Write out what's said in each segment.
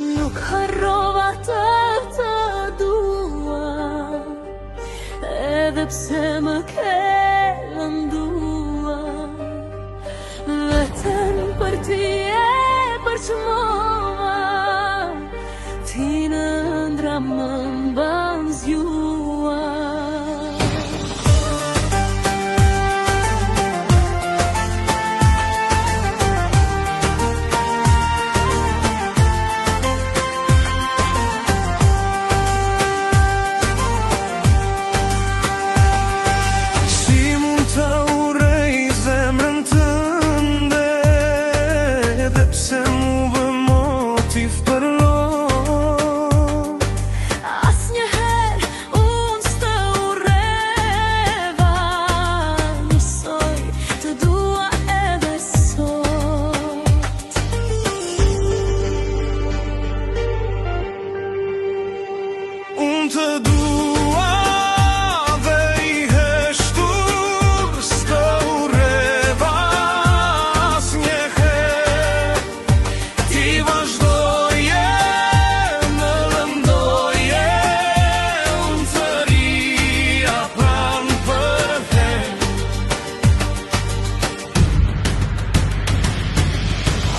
Nuk harrova të dua, edhe pse më ke lëndua. Vetëm për ty e përçmova, ti në ëndra më mban zgjua. Të dua dhe I heshtur, s'të urreva asnjëherë. Ti vazhdoje, më lëndoje, unë të rija pranë për herë.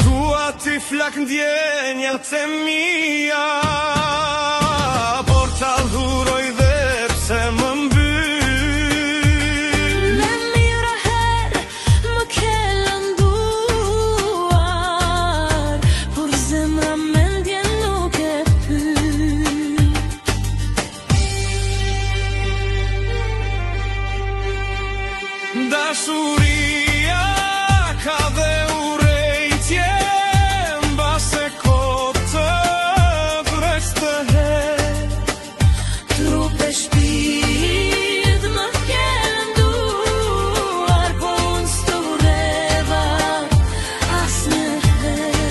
Dua ti flak ndjenjat e mia, ta dhuroj dhe pse më mbyll. Me mira herë më ke lënduar, por zemra mendjen nuk e pyet. Dashuria ka dhe urrejtje, mbase kot të vreç të Shpirt më ke lënduar, po unë s'të urreva asnjëherë.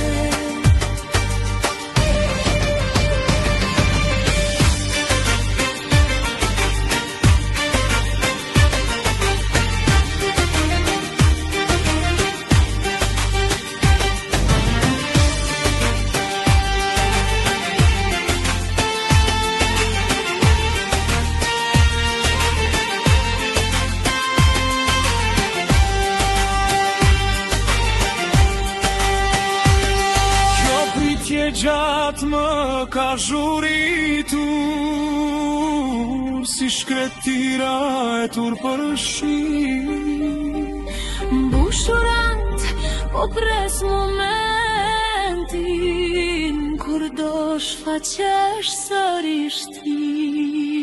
Gjatë më ka zhuritur, si shkretira e tur për shi. Mbushurant po pres momentin, kur do shfaqesh sërish ti.